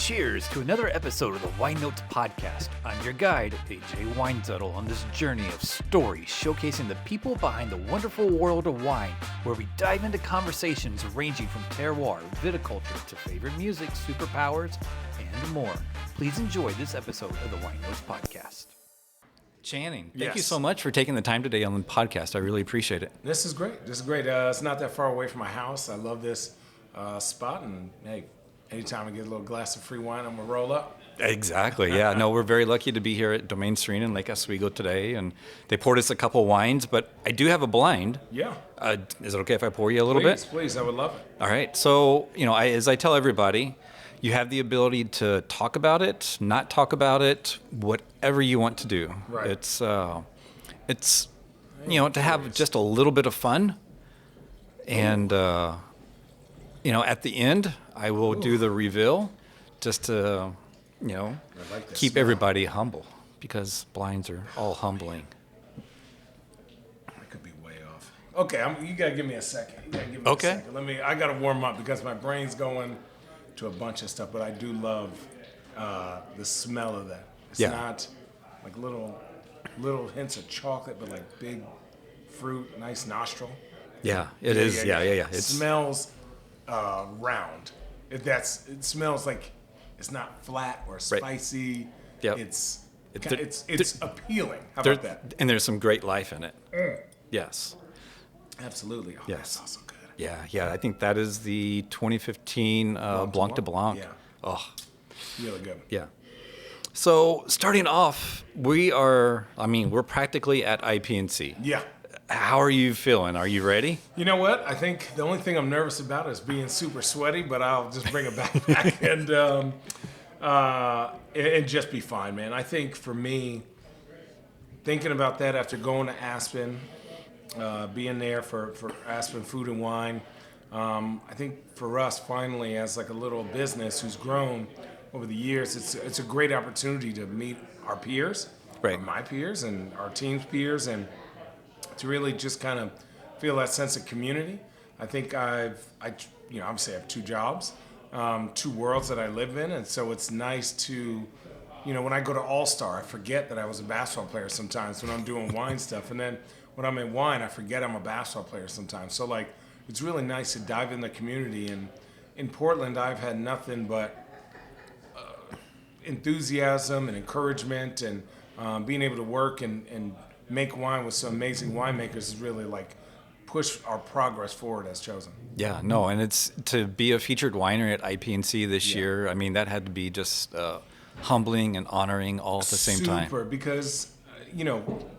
Cheers to another episode of the Wine Notes Podcast. I'm your guide, AJ Winezettel, on this journey of stories showcasing the people behind the wonderful world of wine, where we dive into conversations ranging from terroir, viticulture, to favorite music, superpowers, and more. Please enjoy this episode of the Wine Notes Podcast. Channing, thank you so much for taking the time today on the podcast. I really appreciate it. This is great. It's not that far away from my house. I love this spot, and hey, anytime I get a little glass of free wine, I'm going to roll up. Exactly, yeah. No, we're very lucky to be here at Domaine Serene in Lake Oswego today, and they poured us a couple wines, but I do have a blind. Yeah. Is it okay if I pour you a little bit? Please, I would love it. All right. So, as I tell everybody, you have the ability to talk about it, not talk about it, whatever you want to do. Right. It's to have just a little bit of fun, and at the end, I will do the reveal, just to keep everybody humble, because blinds are all humbling. I could be way off. Okay, you gotta give me a second. A second. I gotta warm up because my brain's going to a bunch of stuff, but I do love the smell of that. It's not like little hints of chocolate, but like big fruit, nice nostril. Yeah, it is. Yeah. It smells round. It smells like it's not flat or spicy. Yep. It's appealing. How about that? And there's some great life in it. Yes. Absolutely. Oh, yes. That's also good. Yeah. I think that is the 2015 Blanc de Blanc. Yeah. Oh, really good. yeah. So starting off, we're practically at IPNC. Yeah. How are you feeling? Are you ready? You know what? I think the only thing I'm nervous about is being super sweaty, but I'll just bring a backpack and just be fine, man. I think for me, thinking about that after going to Aspen, being there for Aspen Food and Wine, I think for us finally as like a little business who's grown over the years, it's a great opportunity to meet our peers, right? My peers and our team's peers, and to really just kind of feel that sense of community. I think obviously I have two jobs, two worlds that I live in, and so it's nice to, when I go to All-Star, I forget that I was a basketball player sometimes when I'm doing wine stuff, and then when I'm in wine, I forget I'm a basketball player sometimes. So like, it's really nice to dive in the community, and in Portland, I've had nothing but enthusiasm and encouragement, and being able to work and make wine with some amazing winemakers is really like push our progress forward as chosen. Yeah, no, and it's to be a featured winery at IPNC this year. I mean, that had to be just humbling and honoring all at the same time. Super, because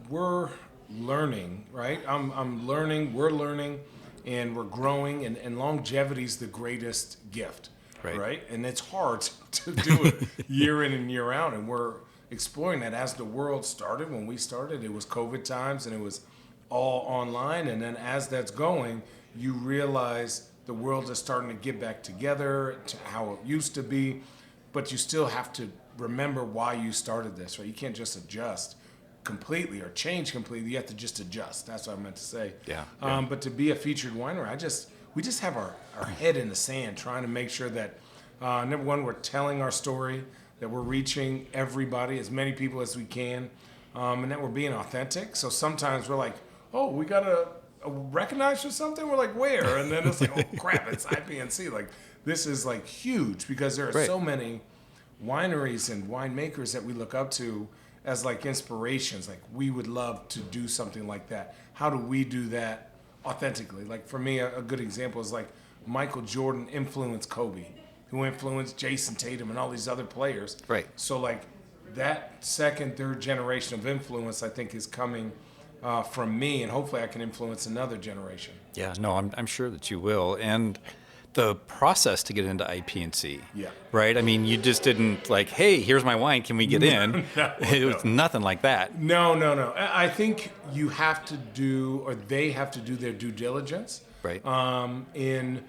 we're learning, right? I'm learning, we're learning, and we're growing, and longevity is the greatest gift, right? And it's hard to do it year in and year out, and we're exploring that. As the world started, when we started, it was COVID times and it was all online, and then as that's going, you realize the world is starting to get back together to how it used to be, but you still have to remember why you started this, right? You can't just adjust completely or change completely. You have to just adjust. That's what I meant to say. Yeah. But to be a featured winery, we just have our head in the sand, trying to make sure that number one, we're telling our story, that we're reaching everybody, as many people as we can, and that we're being authentic. So sometimes we're like, oh, we got a recognized for something? We're like, where? And then it's like, oh crap, it's IPNC. Like, this is like huge, because there are so many wineries and winemakers that we look up to as like inspirations. Like, we would love to do something like that. How do we do that authentically? Like, for me, a good example is like Michael Jordan influenced Kobe, who influenced Jason Tatum and all these other players. Right. So like that second, third generation of influence, I think, is coming from me, and hopefully I can influence another generation. Yeah, no, I'm sure that you will. And the process to get into IPNC, right? I mean, you just didn't like, hey, here's my wine, can we get in? It was nothing like that. No. I think you have to do, or they have to do their due diligence. Right. In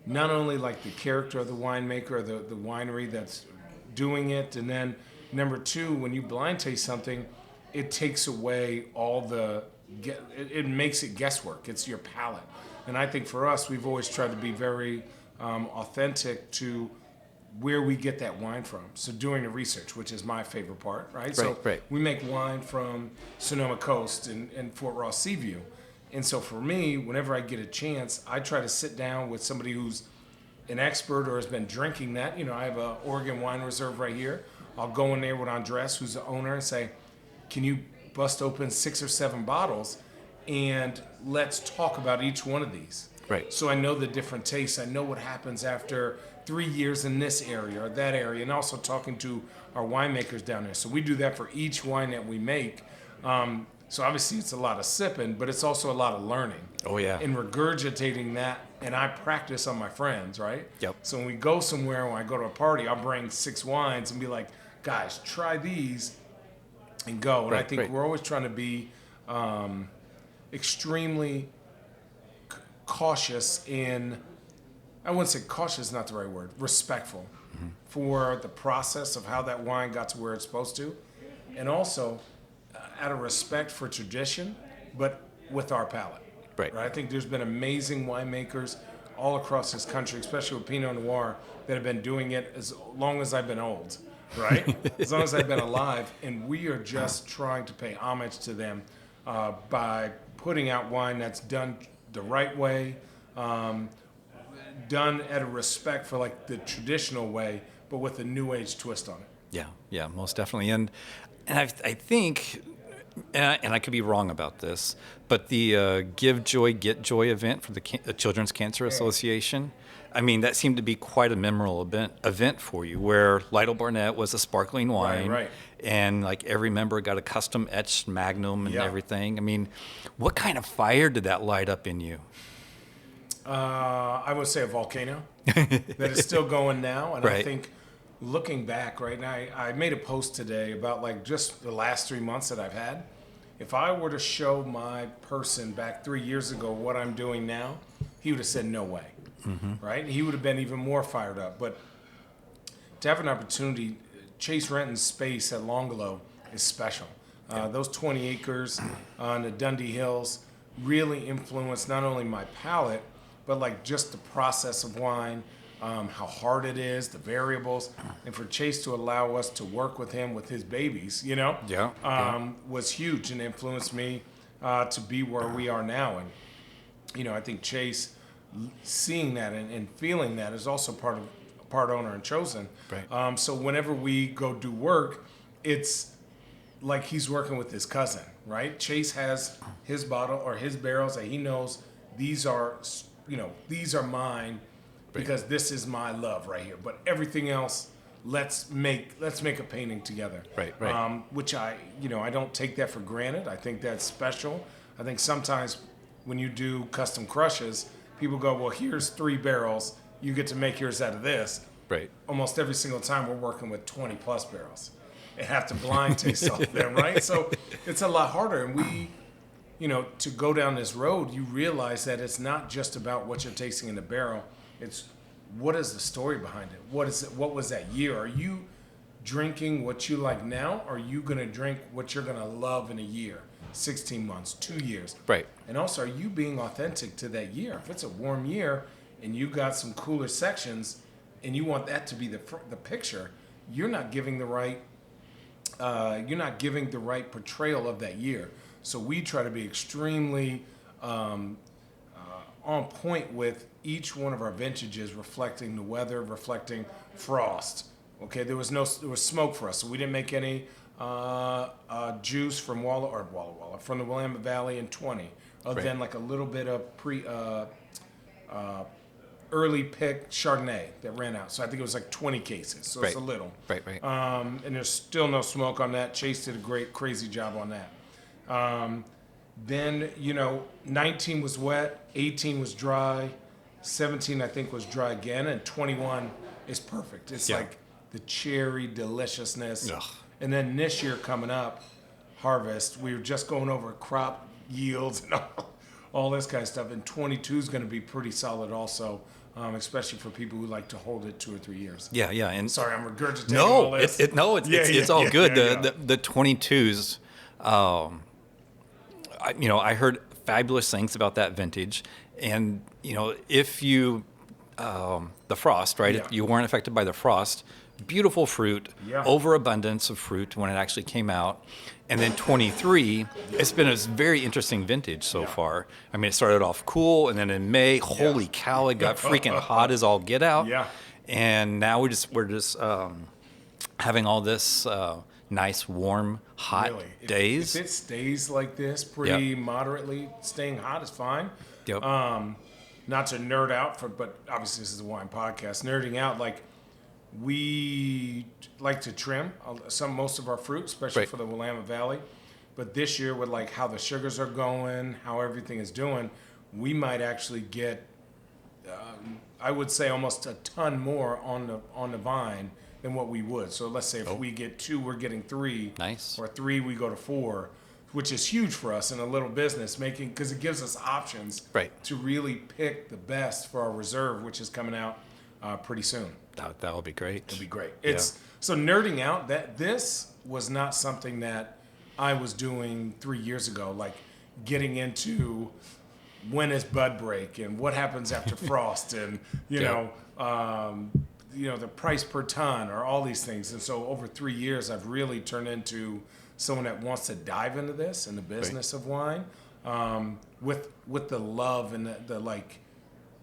not only like the character of the winemaker or the winery that's doing it, and then number two, when you blind taste something, it takes away all it makes it guesswork. It's your palate. And I think for us, we've always tried to be very authentic to where we get that wine from. So doing the research, which is my favorite part, right? Right, So right. we make wine from Sonoma Coast and Fort Ross Seaview. And so for me, whenever I get a chance, I try to sit down with somebody who's an expert or has been drinking that. You know, I have a Oregon Wine Reserve right here. I'll go in there with Andres, who's the owner, and say, can you bust open 6 or 7 bottles and let's talk about each one of these. Right. So I know the different tastes. I know what happens after 3 years in this area or that area, and also talking to our winemakers down there. So we do that for each wine that we make. So obviously it's a lot of sipping, but it's also a lot of learning. Oh, yeah. And regurgitating that, and I practice on my friends, right? Yep. So when we go somewhere, when I go to a party, I'll bring 6 wines and be like, guys, try these and go. And I think we're always trying to be extremely cautious in, I wouldn't say cautious is not the right word, respectful for the process of how that wine got to where it's supposed to. And also out of respect for tradition, but with our palate. Right. I think there's been amazing winemakers all across this country, especially with Pinot Noir, that have been doing it as long as I've been old, right? As long as I've been alive. And we are just trying to pay homage to them by putting out wine that's done the right way, done at a respect for like the traditional way, but with a new age twist on it. Yeah, most definitely. And I think, and I could be wrong about this, but the Give Joy, Get Joy event for the Children's Cancer Association, I mean, that seemed to be quite a memorable event for you, where Lytle Barnett was a sparkling wine, Right. And like every member got a custom etched Magnum and everything. I mean, what kind of fire did that light up in you? I would say a volcano that is still going now. And Right. I think looking back right now, I made a post today about like just the last 3 months that I've had. If I were to show my person back 3 years ago what I'm doing now, he would have said no way, right? He would have been even more fired up. But to have an opportunity, Chase Renton's space at Longolo is special. Those 20 acres on the Dundee Hills really influenced not only my palate, but like just the process of wine, how hard it is, the variables, and for Chase to allow us to work with him with his babies, you know, was huge and influenced me to be where we are now. And, you know, I think Chase seeing that and feeling that is also part owner and chosen. Right. So whenever we go do work, it's like he's working with his cousin, right? Chase has his bottle or his barrels that he knows these are mine because this is my love right here. But everything else, let's make a painting together. Right. Which I don't take that for granted. I think that's special. I think sometimes when you do custom crushes, people go, well, here's 3 barrels. You get to make yours out of this. Right. Almost every single time we're working with 20 plus barrels and have to blind taste all of them, right? So it's a lot harder. And we, to go down this road, you realize that it's not just about what you're tasting in the barrel. It's what is the story behind it? What was that year? Are you drinking what you like now? Or are you going to drink what you're going to love in a year, 16 months, 2 years? Right. And also, are you being authentic to that year? If it's a warm year and you got some cooler sections and you want that to be the picture, you're not giving the right portrayal of that year. So we try to be extremely on point with each one of our vintages, reflecting the weather, reflecting frost. Okay, there was smoke for us, so we didn't make any juice from Walla from the Willamette Valley in 20, other than like a little bit of early pick Chardonnay that ran out. So I think it was like 20 cases. So it's a little. Right. And there's still no smoke on that. Chase did a great, crazy job on that. Then, 19 was wet, 18 was dry, 17 I think was dry again, and 21 is perfect. It's like the cherry deliciousness. Ugh. And then this year coming up, harvest, we were just going over crop yields and all this kind of stuff. And 22 is going to be pretty solid also, especially for people who like to hold it 2 or 3 years. Yeah. And sorry, I'm regurgitating all this. It's all good. The 22s, I heard fabulous things about that vintage. And, if you the frost, right? Yeah. You weren't affected by the frost. Beautiful fruit, Yeah. overabundance of fruit when it actually came out. And then 23, it's been a very interesting vintage so far. I mean, it started off cool, and then in May, holy cow, it got freaking hot as all get out. Yeah. And now we're just having all this nice, warm, hot Really. days. If it stays like this, pretty moderately staying hot is fine. Yep. Not to nerd out but obviously this is a wine podcast. Nerding out, like we like to trim most of our fruit, especially for the Willamette Valley. But this year, with like how the sugars are going, how everything is doing, we might actually get, I would say, almost a ton more on the vine than what we would. So let's say if we get 2, we're getting 3. Nice. Or 3, we go to 4, which is huge for us in a little business, because it gives us options to really pick the best for our reserve, which is coming out pretty soon. That would be great. It'll be great. So nerding out, that this was not something that I was doing 3 years ago, like getting into when is bud break and what happens after frost and you know the price per ton or all these things. And so over 3 years, I've really turned into someone that wants to dive into this in the business of wine, with the love and the like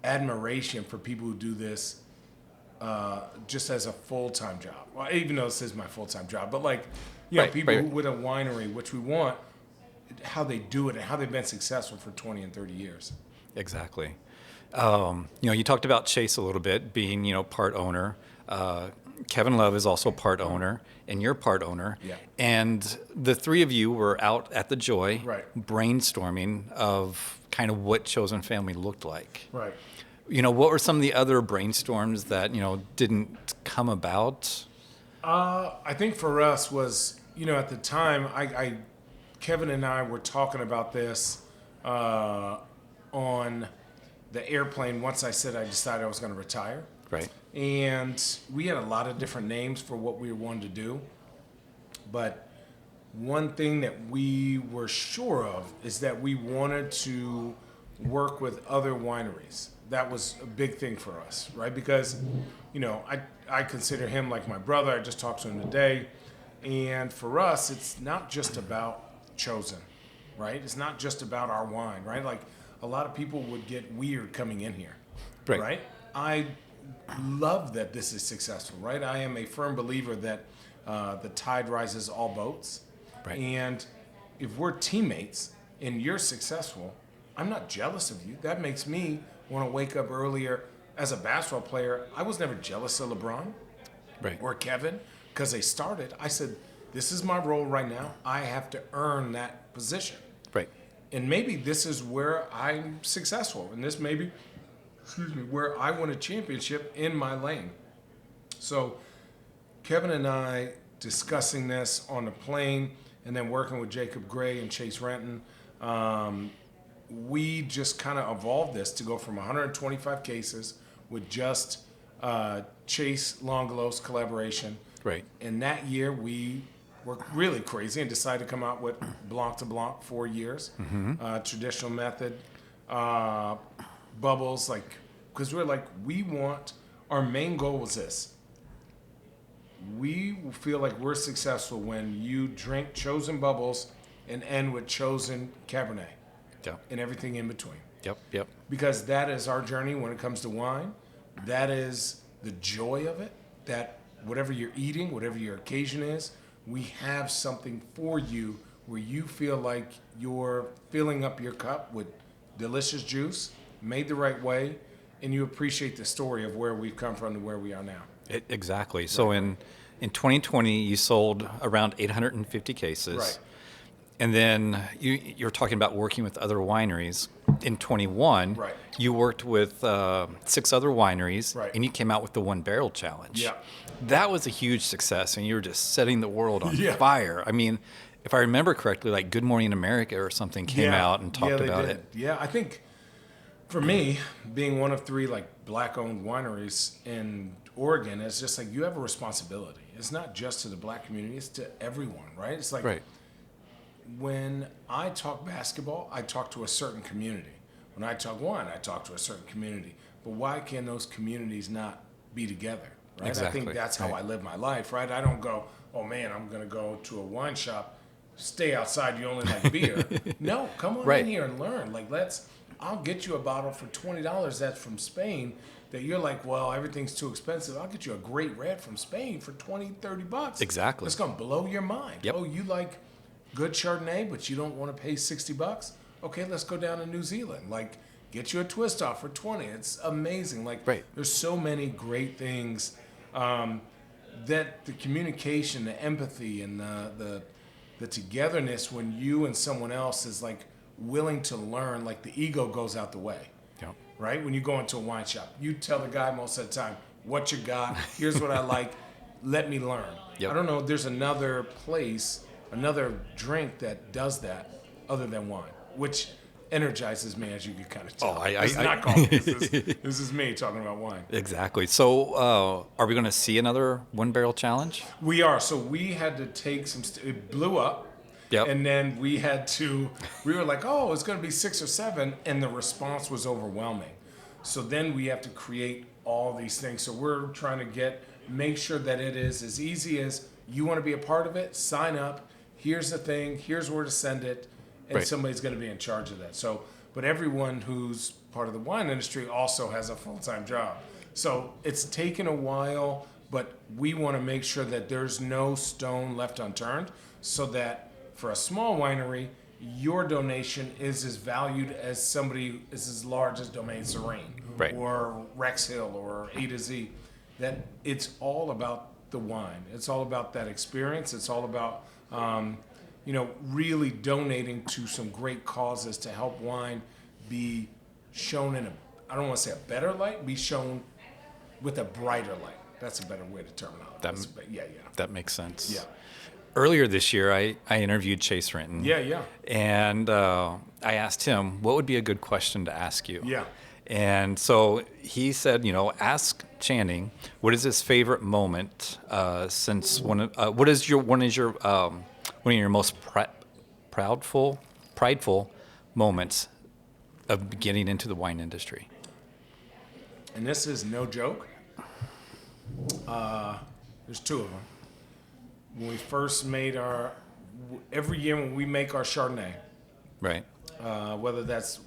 admiration for people who do this just as a full-time job. Well, even though this is my full-time job, but like people who with a winery, which we want, how they do it and how they've been successful for 20 and 30 years. Exactly. You talked about Chase a little bit, being, part owner. Kevin Love is also part owner, and you're part owner. Yeah. And the three of you were out at the Joy brainstorming of kind of what Chosen Family looked like. Right. What were some of the other brainstorms that, didn't come about? I think for us was, at the time, Kevin and I were talking about this on the airplane once I said I decided I was going to retire. Right. And we had a lot of different names for what we wanted to do. But one thing that we were sure of is that we wanted to work with other wineries. That was a big thing for us, right? Because, I consider him like my brother. I just talked to him today. And for us, it's not just about Chosen, right? It's not just about our wine, right? Like a lot of people would get weird coming in here, right? I love that this is successful, right? I am a firm believer that the tide rises all boats. Right. And if we're teammates and you're successful, I'm not jealous of you. That makes me want to wake up earlier. As a basketball player, I was never jealous of LeBron or Kevin because they started. I said, this is my role right now. I have to earn that position. Right. And maybe this is where I'm successful. And this may be, where I win a championship in my lane. So Kevin and I discussing this on the plane and then working with Jacob Gray and Chase Renton, we just kind of evolved this to go from 125 cases with just Chase Longelos collaboration. Right. And that year we were really crazy and decided to come out with Blanc to Blanc 4 years, traditional method, bubbles, because we're like, our main goal was this. We feel like we're successful when you drink Chosen bubbles and end with Chosen Cabernet. Yeah. And everything in between. Yep. Because that is our journey when it comes to wine. That is the joy of it, that whatever you're eating, whatever your occasion is, we have something for you where you feel like you're filling up your cup with delicious juice, made the right way, and you appreciate the story of where we've come from to where we are now. Exactly. So in 2020, you sold around 850 cases. Right. And then you're talking about working with other wineries. In 21, you worked with 6 other wineries, and you came out with the One Barrel Challenge. Yeah. That was a huge success, and you were just setting the world on fire. I mean, if I remember correctly, like Good Morning America or something came out and talked about it. Yeah, I think for me, being one of 3 black-owned wineries in Oregon, it's just like you have a responsibility. It's not just to the black community; it's to everyone, right? It's like when I talk basketball, I talk to a certain community. When I talk wine, I talk to a certain community. but why can those communities not be together, right? Exactly. I think that's how Right. I live my life, right? I don't go, oh man, I'm going to go to a wine shop, stay outside, you only like beer. No, come on Right. in here and learn. Like, I'll get you a bottle for $20 that's from Spain that you're like, well, everything's too expensive. I'll get you a great red from Spain for $20-$30. Exactly. It's going to blow your mind. Yep. Oh, you like good Chardonnay, but you don't want to pay $60? Okay, let's go down to New Zealand. Like, get you a twist off for 20. It's amazing. Like, Right. there's so many great things that the communication, the empathy, and the togetherness when you and someone else is like willing to learn, like the ego goes out the way. Yep. Right? When you go into a wine shop, you tell the guy most of the time, what you got, here's what I like, let me learn. Yep. I don't know if there's another place, another drink that does that other than wine, which energizes me, as you can kind of tell. It's not coffee. This is me talking about wine. Exactly. So, are we going to see another one barrel challenge? We are. So we had to take it blew up. Yep. And then we were like, oh, it's going to be 6 or 7. And the response was overwhelming. So then we have to create all these things. So we're trying to make sure that it is as easy as you want to be a part of it, sign up. Here's the thing. Here's where to send it. And Right. somebody's going to be in charge of that. So, but everyone who's part of the wine industry also has a full-time job. So it's taken a while, but we want to make sure that there's no stone left unturned so that for a small winery, your donation is as valued as somebody is as large as Domaine Serene Right. or Rex Hill or A to Z. That it's all about the wine. It's all about that experience. It's all about really donating to some great causes to help wine be shown in I don't want to say a better light, be shown with a brighter light. That's a better way to terminologize. That makes sense. Yeah. Earlier this year, I interviewed Chase Renton. Yeah. And I asked him, what would be a good question to ask you? Yeah. And so he said, ask Channing, what is his favorite moment since what is one of your most prideful moments of getting into the wine industry? And this is no joke. There's 2 of them. When we first made every year when we make our Chardonnay, Right. whether that's,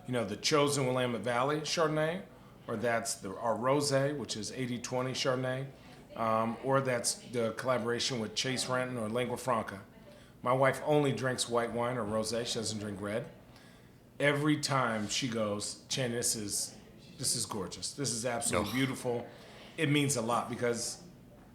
the chosen Willamette Valley Chardonnay, or that's our Rosé, which is 80-20 Chardonnay, or that's the collaboration with Chase Renton or Lingua Franca. My wife only drinks white wine or rosé. She doesn't drink red. Every time she goes, Channing, this is gorgeous. This is absolutely beautiful. It means a lot because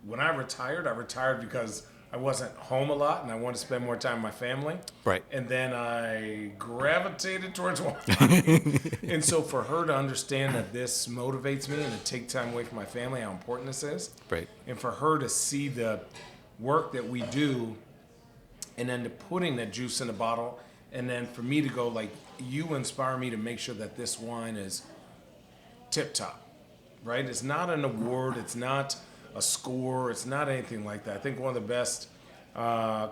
when I retired because I wasn't home a lot and I wanted to spend more time with my family. Right. And then I gravitated towards wine. And so for her to understand that this motivates me and to take time away from my family, how important this is. Right. And for her to see the work that we do and then to putting that juice in the bottle, and then for me to go like, you inspire me to make sure that this wine is tip top, right? It's not an award, it's not a score, it's not anything like that. I think one of the best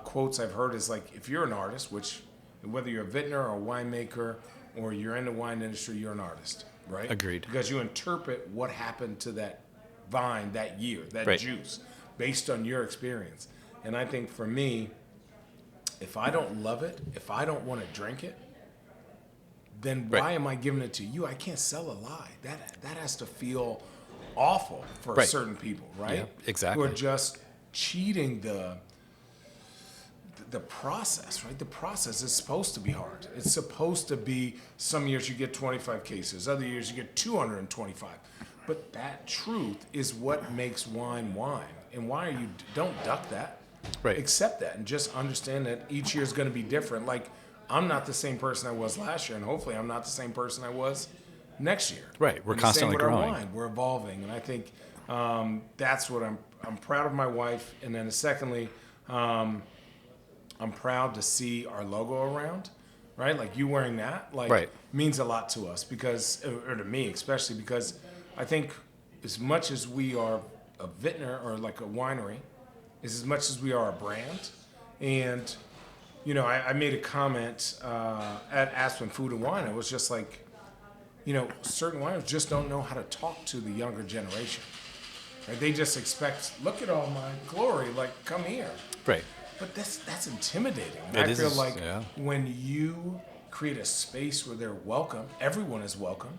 quotes I've heard is like, if you're an artist, which whether you're a vintner or a winemaker or you're in the wine industry, you're an artist, right? Agreed. Because you interpret what happened to that vine that year, that Right. juice, based on your experience. And I think for me, if I don't love it, if I don't want to drink it, then why Right. am I giving it to you? I can't sell a lie. That has to feel awful for Right. certain people, right? Yeah, exactly. Who are just cheating the process, right? The process is supposed to be hard. It's supposed to be, some years you get 25 cases, other years you get 225. But that truth is what makes wine wine. And don't duck that. Right. Accept that and just understand that each year is going to be different. Like, I'm not the same person I was last year, and hopefully I'm not the same person I was next year. Right. We're And the constantly same with our growing. wine. We're evolving, and I think that's what I'm proud of my wife. And then secondly, I'm proud to see our logo around, right? Like you wearing that, like Right. means a lot to us because, or to me especially, because I think as much as we are a vintner or like a winery, is as much as we are a brand. And, I made a comment at Aspen Food and Wine. I was just like, certain wineries just don't know how to talk to the younger generation. Right? They just expect, look at all my glory, like, come here. Right. But that's intimidating. It I feel is, like yeah. when you create a space where they're welcome, everyone is welcome.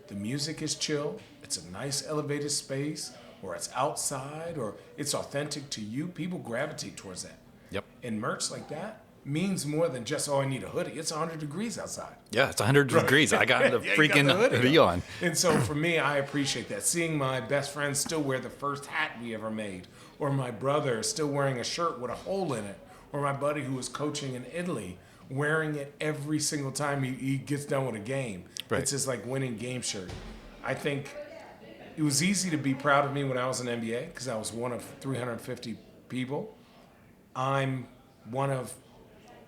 The music is chill. It's a nice elevated space, or it's outside, or it's authentic to you. People gravitate towards that. Yep. And merch like that means more than just, I need a hoodie. It's 100 degrees outside. Yeah, it's 100 degrees. I got the Yeah, you freaking got the hoodie on. And so for me, I appreciate that. Seeing my best friend still wear the first hat we ever made, or my brother still wearing a shirt with a hole in it, or my buddy who was coaching in Italy wearing it every single time he gets done with a game. Right. It's his like winning game shirt. I think it was easy to be proud of me when I was in NBA because I was one of 350 people. I'm one of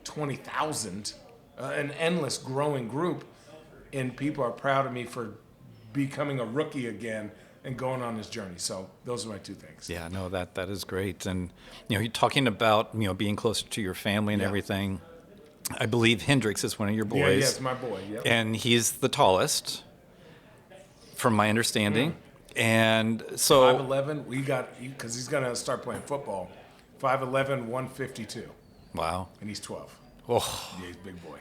20,000, an endless growing group, and people are proud of me for becoming a rookie again and going on this journey. So those are my two things. Yeah, no, that is great. And, you're talking about, being closer to your family and everything. I believe Hendrix is one of your boys. Yeah, it's my boy, yep. And he's the tallest, from my understanding. And so... 5'11", because he's going to start playing football, 5'11", 152. Wow. And he's 12. Oh. Yeah, he's a big boy.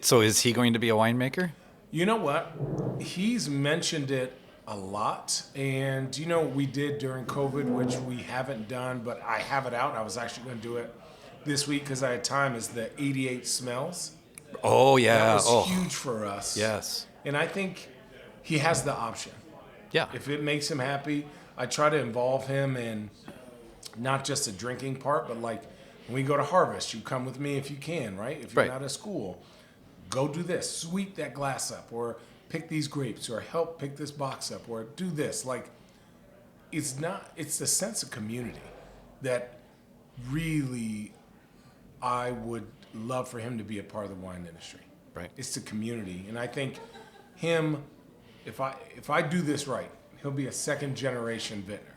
So is he going to be a winemaker? You know what? He's mentioned it a lot. And, we did during COVID, which we haven't done, but I have it out. I was actually going to do it this week because I had time, is the 88 Smells. Oh, yeah. That was huge for us. Yes. And I think he has the option. Yeah. If it makes him happy, I try to involve him in not just the drinking part, but like when we go to harvest, you come with me if you can, right? If you're Right. not at school, go do this, sweep that glass up, or pick these grapes, or help pick this box up, or do this. Like, it's the sense of community that really I would love for him to be a part of the wine industry. Right. It's the community. And I think him, if I do this right, he'll be a second generation vintner,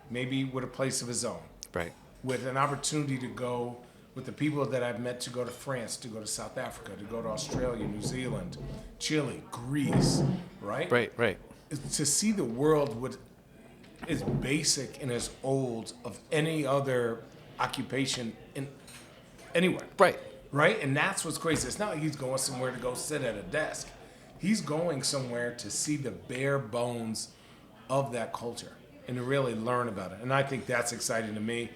maybe with a place of his own. Right. With an opportunity to go with the people that I've met, to go to France, to go to South Africa, to go to Australia, New Zealand, Chile, Greece, right? Right. To see the world with as basic and as old of any other occupation in anywhere. Right. Right? And that's what's crazy. It's not like he's going somewhere to go sit at a desk. He's going somewhere to see the bare bones of that culture and to really learn about it. And I think that's exciting to me.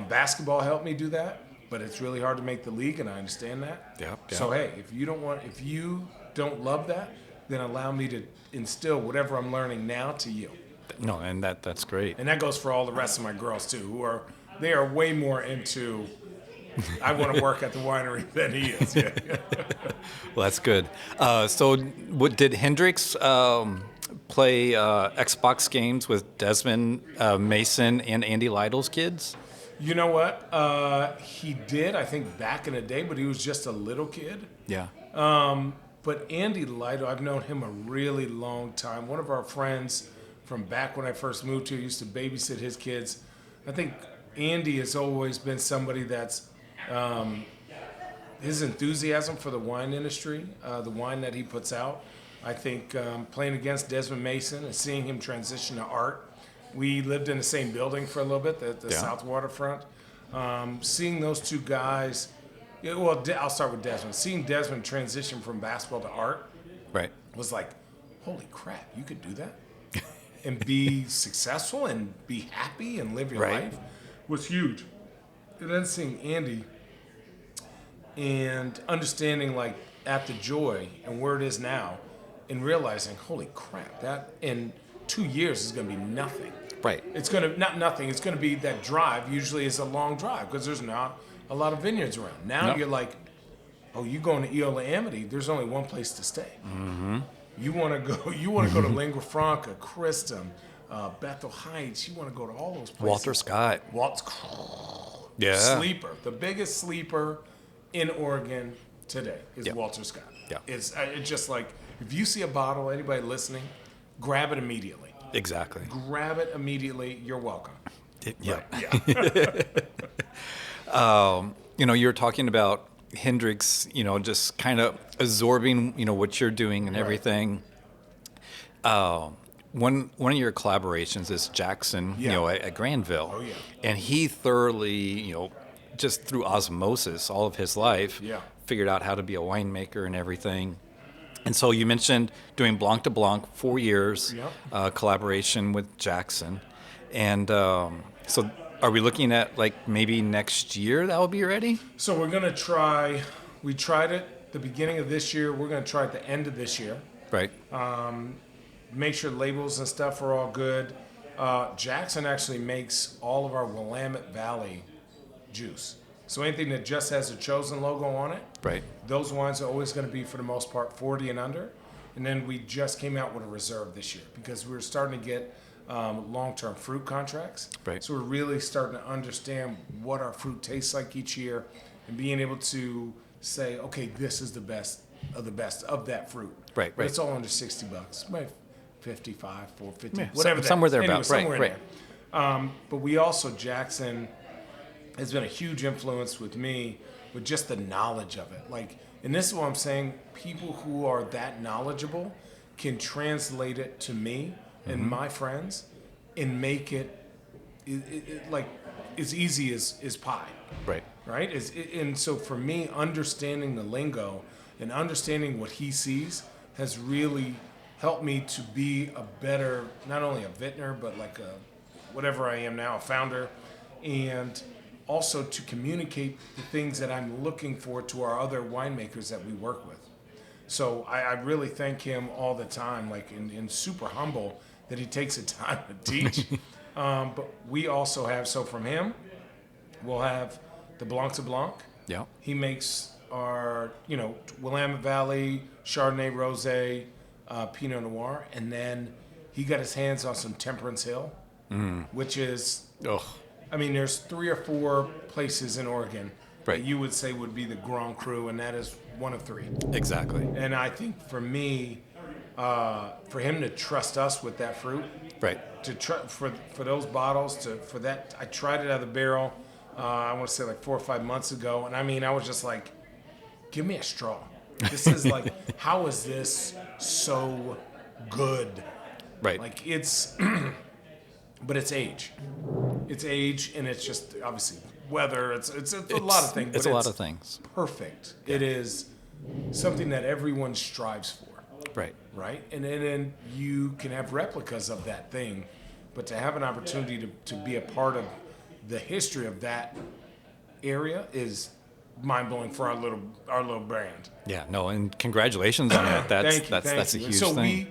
Basketball helped me do that, but it's really hard to make the league, and I understand that. Yeah. So hey, if you don't love that, then allow me to instill whatever I'm learning now to you. No, and that's great. And that goes for all the rest of my girls too, they are way more into I want to work at the winery than he is. Yeah. Well, that's good. So did Hendrix play Xbox games with Desmond Mason and Andy Lytle's kids? You know what? He did, I think, back in the day, but he was just a little kid. Yeah. But Andy Lytle, I've known him a really long time. One of our friends from back when I first moved here used to babysit his kids. I think Andy has always been somebody that's his enthusiasm for the wine industry, the wine that he puts out. I think playing against Desmond Mason and seeing him transition to art. We lived in the same building for a little bit, the South Waterfront. Seeing those two guys, I'll start with Desmond. Seeing Desmond transition from basketball to art was like, holy crap, you could do that? And be successful and be happy and live your life was huge. And then seeing Andy and understanding like At the Joy and where it is now and realizing, holy crap, that in 2 years is going to be nothing. Right. It's going to, not nothing, it's going to be that drive usually is a long drive because there's not a lot of vineyards around. Now you're like, oh, you going to Eola Amity, there's only one place to stay. Mm-hmm. You want to go to Lingua Franca, Christum, Bethel Heights. You want to go to all those places. Walter Scott. Sleeper. The biggest sleeper in Oregon today is Walter Scott. Yeah. It's just like, if you see a bottle, anybody listening, grab it immediately. Exactly. Grab it immediately. You're welcome. Yeah. Yeah. You're talking about Hendrix, just kind of absorbing, what you're doing and everything. One of your collaborations is Jackson, Yeah. at Granville. Oh, yeah. And he thoroughly, just through osmosis all of his life, Yeah. figured out how to be a winemaker and everything. And so you mentioned doing Blanc de Blanc, 4 years, Yep. collaboration with Jackson. And so are we looking at like maybe next year that will be ready? So we're going to try, we tried it the beginning of this year. We're going to try at the end of this year. Right. Make sure labels and stuff are all good. Jackson actually makes all of our Willamette Valley juice. So anything that just has a Chosen logo on it, Right. those wines are always going to be, for the most part, 40 and under. And then we just came out with a reserve this year because we were starting to get long-term fruit contracts. Right. So we're really starting to understand what our fruit tastes like each year and being able to say, okay, this is the best of that fruit. Right, But right. it's all under $60, right? 55, 450, Yeah, whatever. that somewhere is. thereabouts. Right, somewhere in right. there. But we also, Jackson has been a huge influence with me with just the knowledge of it. Like, and this is what I'm saying, people who are that knowledgeable can translate it to me and my friends and make it like as easy as pie. Right. Right? And so for me, understanding the lingo and understanding what he sees has really helped me to be a better, not only a vintner, but like whatever I am now, a founder, and also to communicate the things that I'm looking for to our other winemakers that we work with. So I really thank him all the time, like, and super humble that he takes the time to teach. But we also have, so from him, we'll have the Blanc de Blanc. Yeah. He makes our, Willamette Valley, Chardonnay, Rosé, Pinot Noir, and then he got his hands on some Temperance Hill, which is, Oh. I mean, there's 3 or 4 places in Oregon Right. that you would say would be the Grand Cru, and that is one of 3. Exactly. And I think for me, for him to trust us with that fruit, Right. for those bottles, for that, I tried it out of the barrel. I want to say like 4 or 5 months ago, and I mean, I was just like, give me a straw. This is like, how is this so good? Right. Like it's, but it's age. It's age, and it's just obviously weather. It's a lot of things. It's but a lot of things. Perfect. It is something that everyone strives for. Right. Right? And then you can have replicas of that thing, but to have an opportunity to be a part of the history of that area is mind-blowing for our little brand. Yeah. No. And congratulations on that. That's Thank that's a you. huge So thing. we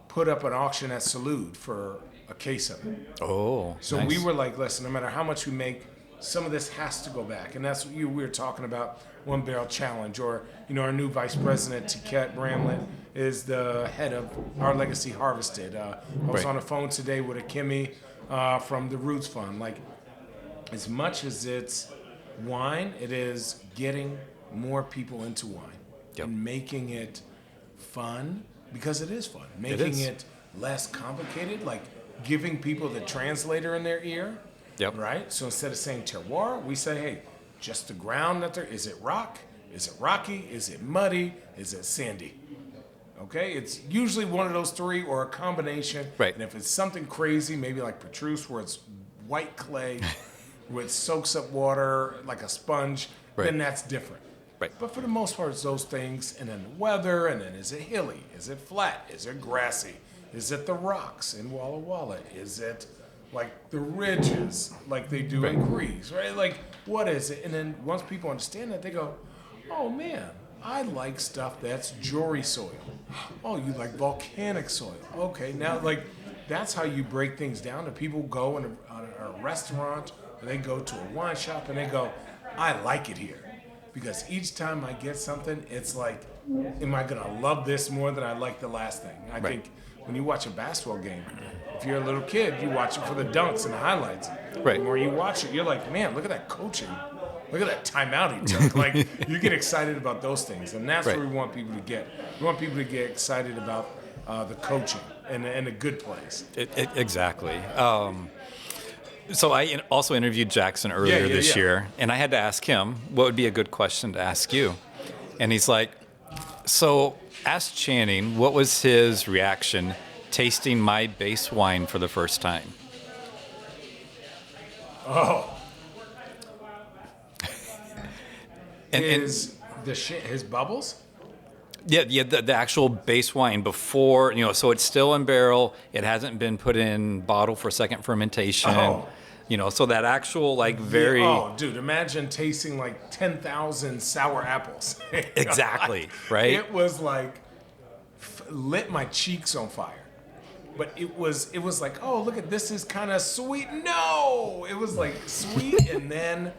put up an auction at Salud for a case of it. Oh. So nice. we were like, listen, no matter how much we make, some of this has to go back. And that's what we were talking about, One Barrel Challenge, or, our new vice president, Tiket Bramlett, is the head of Our Legacy Harvested. I was Right. on the phone today with Akemi from the Roots Fund. Like, as much as it's wine, it is getting more people into wine Yep. and making it fun, because it is fun. Making is. it less complicated, like giving people the translator in their ear. Yep. Right? So instead of saying terroir, we say, hey, just the ground that there is. It rock? Is it rocky? Is it muddy? Is it sandy? Okay? It's usually one of those 3 or a combination. Right. And if it's something crazy, maybe like Petrus, where it's white clay, where it soaks up water like a sponge, Right. then that's different. Right. But for the most part, it's those things, and then the weather, and then is it hilly? Is it flat? Is it grassy? Is it the rocks in Walla Walla? Is it like the ridges like they do in Greece, right? Like, what is it? And then once people understand that, they go, oh man, I like stuff that's Jory soil. Oh, you like volcanic soil. Okay, now like that's how you break things down. And people go in a restaurant, or they go to a wine shop, and they go, I like it here. Because each time I get something, it's like, am I gonna love this more than I like the last thing? I think when you watch a basketball game, if you're a little kid, you watch it for the dunks and the highlights. Right. The more you watch it, you're like, man, look at that coaching. Look at that timeout he took. Like, you get excited about those things. And that's Right. what we want people to get. We want people to get excited about the coaching and the good plays. Exactly. So I also interviewed Jackson earlier this year, and I had to ask him what would be a good question to ask you. And he's like, so Ask Channing what was his reaction tasting my base wine for the first time. Oh, And his bubbles? yeah, the actual base wine before, so it's still in barrel. It hasn't been put in bottle for second fermentation. Oh. So that actual very Oh, dude, imagine tasting like 10,000 sour apples. exactly right. It was like lit my cheeks on fire. But it was like, oh, look at this is kind of sweet. No, it was like sweet, and then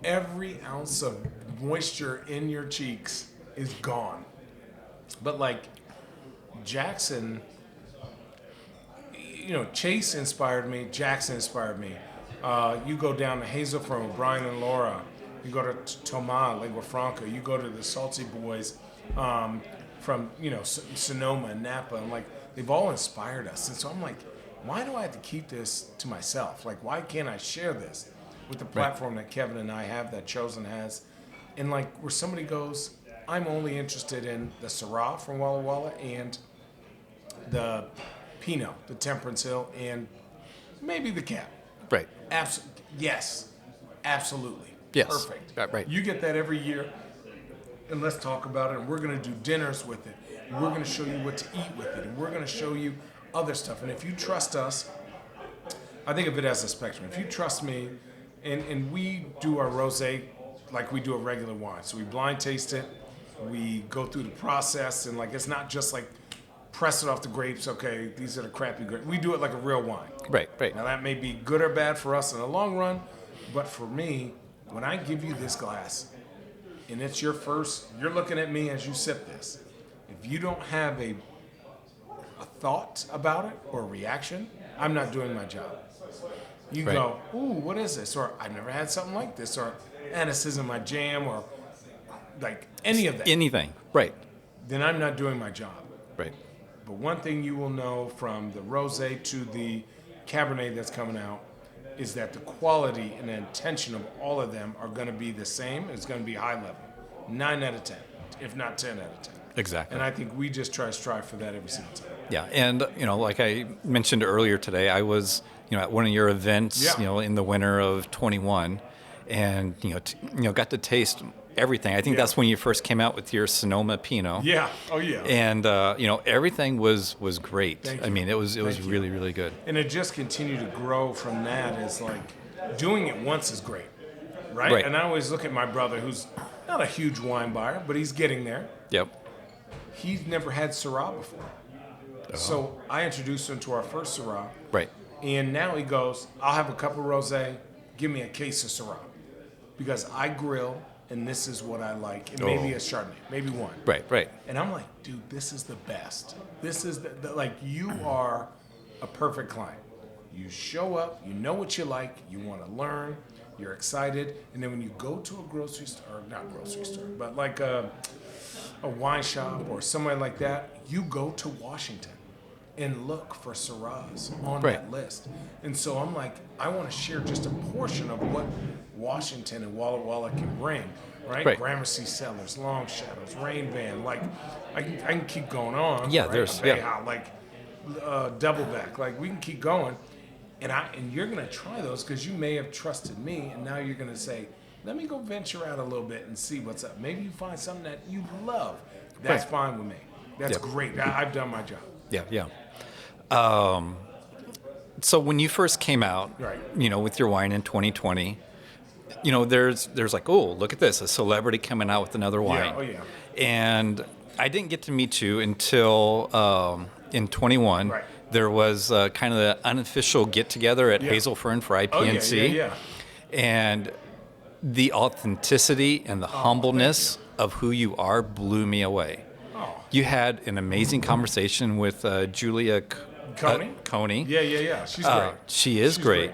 every ounce of moisture in your cheeks is gone. But like Jackson, Chase inspired me. Jackson inspired me. You go down to Hazel from Brian and Laura. You go to Tomas, Lagua Franca. You go to the Salty Boys from Sonoma and Napa. And like they've all inspired us. And so I'm like, why do I have to keep this to myself? Like, why can't I share this with the platform that Kevin and I have, that Chosen has? And like where somebody goes, I'm only interested in the Syrah from Walla Walla and the Pinot, the Temperance Hill, and maybe the Cab. Right. Yes. Absolutely. Yes. Perfect. Right. You get that every year, and let's talk about it. And we're going to do dinners with it. And we're going to show you what to eat with it. And we're going to show you other stuff. And if you trust us, I think of it as a spectrum. If you trust me, and we do our rosé like we do a regular wine. So we blind taste it. We go through the process, and like it's not just like press it off the grapes. Okay, these are the crappy grapes. We do it like a real wine. Right. Now that may be good or bad for us in the long run, but for me, when I give you this glass, and it's your first, you're looking at me as you sip this. If you don't have a thought about it or a reaction, I'm not doing my job. You Right. go, ooh, what is this? Or I've never had something like this. Or this isn't my jam. Or like any of that. Anything. Right. Then I'm not doing my job. Right. But one thing you will know from the rosé to the Cabernet that's coming out is that the quality and the intention of all of them are going to be the same. It's going to be high level. 9 out of 10, if not 10 out of 10. Exactly. And I think we just try to strive for that every single time. Yeah, and like I mentioned earlier today, I was at one of your events, Yeah. in the winter of 21, and got to taste everything. I think Yeah. that's when you first came out with your Sonoma Pinot. Yeah. Oh, yeah. And everything was great. Thank I you. mean, it was Thank you. really, really good. And it just continued to grow from that. Is like doing it once is great, right? Right. And I always look at my brother, who's not a huge wine buyer, but he's getting there. Yep. He's never had Syrah before. So I introduced him to our first Syrah. Right. And now he goes, I'll have a cup of rosé, give me a case of Syrah. Because I grill, and this is what I like. And maybe a Chardonnay, maybe one. Right. And I'm like, dude, this is the best. This is like, you are a perfect client. You show up, you know what you like, you want to learn, you're excited. And then when you go to a grocery store, or not grocery store, but like a wine shop or somewhere like that, you go to Washington and look for Syrahs on Right. that list. And so I'm like, I want to share just a portion of what Washington and Walla Walla can bring, right? Right. Gramercy Cellars, Long Shadows, Rain Band, like I can keep going on. Yeah, right? there's- Abeja, yeah. like Doubleback, like we can keep going. And you're gonna try those because you may have trusted me, and now you're gonna say, let me go venture out a little bit and see what's up. Maybe you find something that you love. That's Right. fine with me. That's Yep. great. I've done my job. Yeah. So when you first came out, Right. with your wine in 2020, there's like, oh, look at this, a celebrity coming out with another wine. Oh, yeah. And I didn't get to meet you until in 21. Right. There was kind of the unofficial get together at Yeah. Hazel Fern for Oh, IPNC. yeah. And the authenticity and the humbleness of who you are blew me away. Oh. You had an amazing conversation with Julia Coney. Yeah. She's great. She is She's great.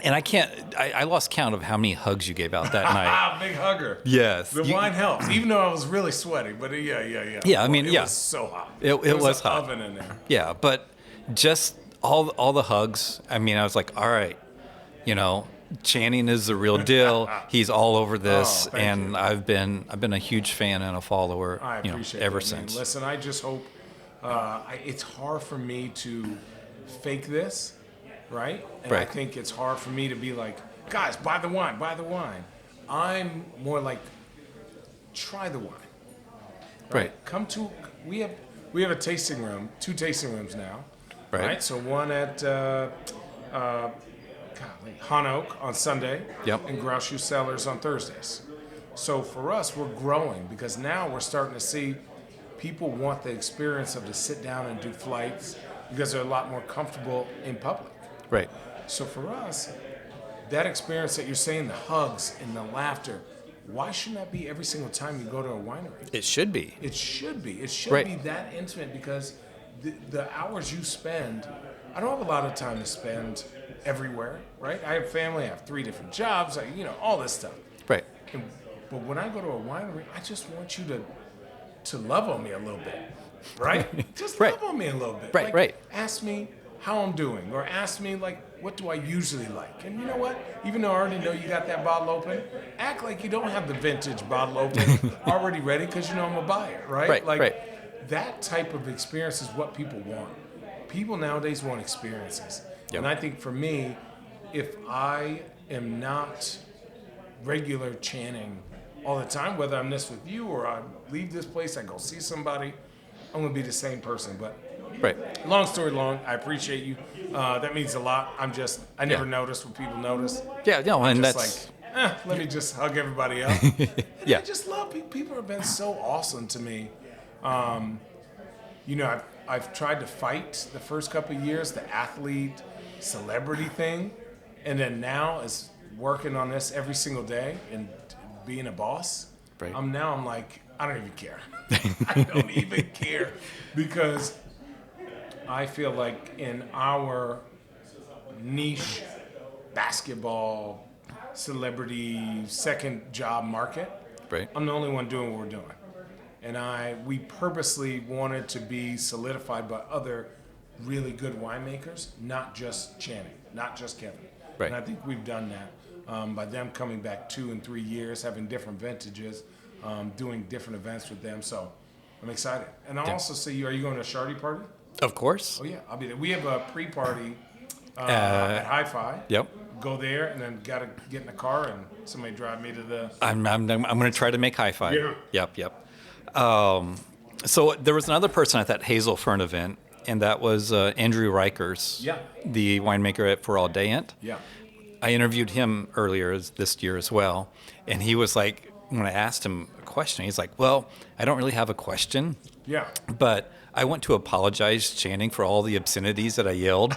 And I lost count of how many hugs you gave out that night. Big hugger. Yes. The wine helps, even though I was really sweaty. But yeah. Yeah, I mean, it yeah. was so hot. It was an hot. oven in there. Yeah, but just all the hugs. I mean, I was like, all right, Channing is the real deal. He's all over this, thank and you. I've been a huge fan and a follower. I appreciate ever that, man. since. Listen, I just hope it's hard for me to fake this, right? And I Right. think it's hard for me to be like, guys, buy the wine, buy the wine. I'm more like, try the wine. Right. Come to we have a tasting room, 2 tasting rooms now. Right. So one at Han Oak on Sunday, Yep. and Grouse Shoe Cellars on Thursdays. So for us, we're growing because now we're starting to see people want the experience of to sit down and do flights because they're a lot more comfortable in public. Right. So for us, that experience that you're saying, the hugs and the laughter, why shouldn't that be every single time you go to a winery? It should be. It should be. It should Right. be that intimate because the hours you spend, I don't have a lot of time to spend everywhere, right? I have family, I have 3 different jobs, all this stuff. Right. But when I go to a winery, I just want you to love on me a little bit, right? Just Right. love on me a little bit. Right, right. Ask me how I'm doing, or ask me, what do I usually like? And you know what? Even though I already know you got that bottle open, act like you don't have the vintage bottle open already ready because you know I'm going to buy it, right? Right. That type of experience is what people want. People nowadays want experiences. Yep. And I think for me, if I am not regular Channing all the time, whether I'm this with you or I leave this place, I go see somebody, I'm going to be the same person. But Right. long story long, I appreciate you. That means a lot. I never Yeah. noticed what people notice. Yeah. No, and Just that's let me just hug everybody up. yeah. I just love people. People have been so awesome to me. I've tried to fight the first couple of years, the athlete, celebrity thing, and then now is working on this every single day and being a boss. Right. I'm like, I don't even care. I don't even care because I feel like in our niche basketball celebrity second job market, Right. I'm the only one doing what we're doing. And we purposely wanted to be solidified by other really good winemakers, not just Channing, not just Kevin. Right. And I think we've done that by them coming back 2 and 3 years, having different vintages, doing different events with them. So I'm excited. And I'll also see are you going to a Shardy party? Of course. Oh, yeah, I'll be there. We have a pre-party at Hi-Fi. Yep. Go there and then got to get in the car and somebody drive me to the... I'm going to try to make high five. Yeah. Yep. So there was another person at that Hazel Fern event, and that was Andrew Rikers, Yeah. the winemaker for All Day Ant. Yeah. I interviewed him earlier this year as well, and he was like, when I asked him a question, he's like, well, I don't really have a question, Yeah. but I want to apologize, Channing, for all the obscenities that I yelled,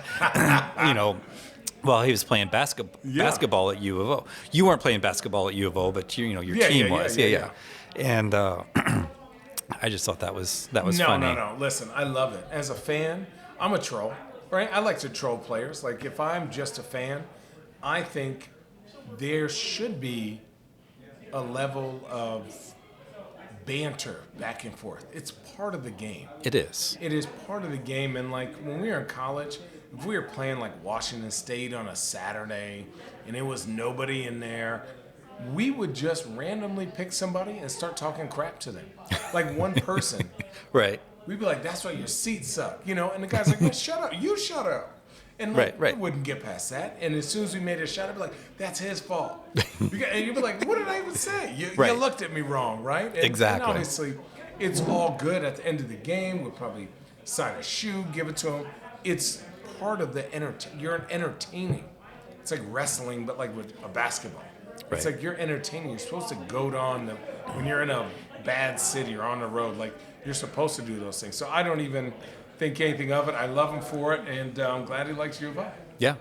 while he was playing basketball at U of O. You weren't playing basketball at U of O, but your team was. Yeah. And I just thought that was funny. No. Listen, I love it. As a fan, I'm a troll, right? I like to troll players. Like, if I'm just a fan, I think there should be a level of banter back and forth. It's part of the game. It is. It is part of the game. And, like, when we were in college, if we were playing, like, Washington State on a Saturday and it was nobody in there, we would just randomly pick somebody and start talking crap to them. Like one person. Right. We'd be like, that's why your seats suck, And the guy's like, well, shut up. You shut up. And like, Right. we wouldn't get past that. And as soon as we made a shot, I'd be like, that's his fault. And you'd be like, what did I even say? You looked at me wrong, right? Exactly. And obviously, it's all good at the end of the game. We'll probably sign a shoe, give it to him. It's part of the you're entertaining. It's like wrestling, but like with a basketball. It's Right. like you're entertaining. You're supposed to goad on when you're in a bad city or on the road. Like, you're supposed to do those things. So I don't even think anything of it. I love him for it, and I'm glad he likes U of O. Yeah.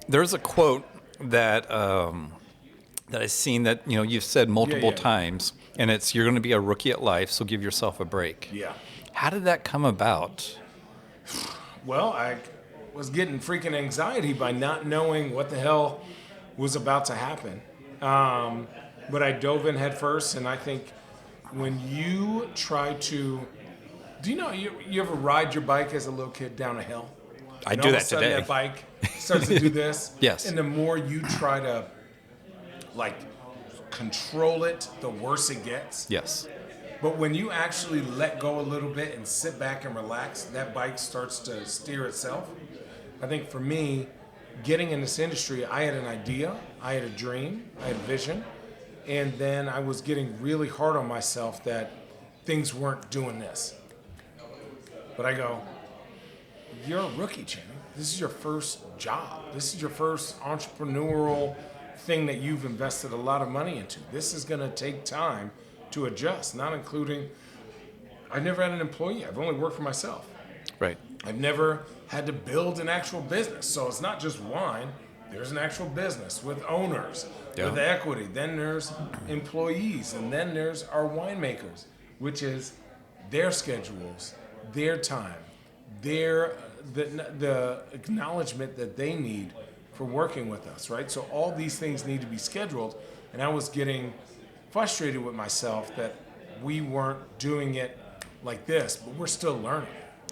There's a quote that I've seen that you've said multiple times, and it's you're going to be a rookie at life, so give yourself a break. Yeah. How did that come about? Well, I was getting freaking anxiety by not knowing what the hell was about to happen. But I dove in head first, and I think when you try to... Do you know, you ever ride your bike as a little kid down a hill? I And do all that of a sudden today. that bike starts to do this. Yes. And the more you try to like control it, the worse it gets. Yes. But when you actually let go a little bit and sit back and relax, that bike starts to steer itself. I think for me, getting in this industry, I had an idea, I had a dream, I had a vision, and then I was getting really hard on myself that things weren't doing this. But I go, you're a rookie, Channing. This is your first job. This is your first entrepreneurial thing that you've invested a lot of money into. This is going to take time to adjust, not including, I've never had an employee. I've only worked for myself. Right. I've never had to build an actual business. So it's not just wine. There's an actual business with owners, with equity. Then there's employees. And then there's our winemakers, which is their schedules, their time, the acknowledgement that they need for working with us, right? So all these things need to be scheduled. And I was getting frustrated with myself that we weren't doing it like this, but we're still learning.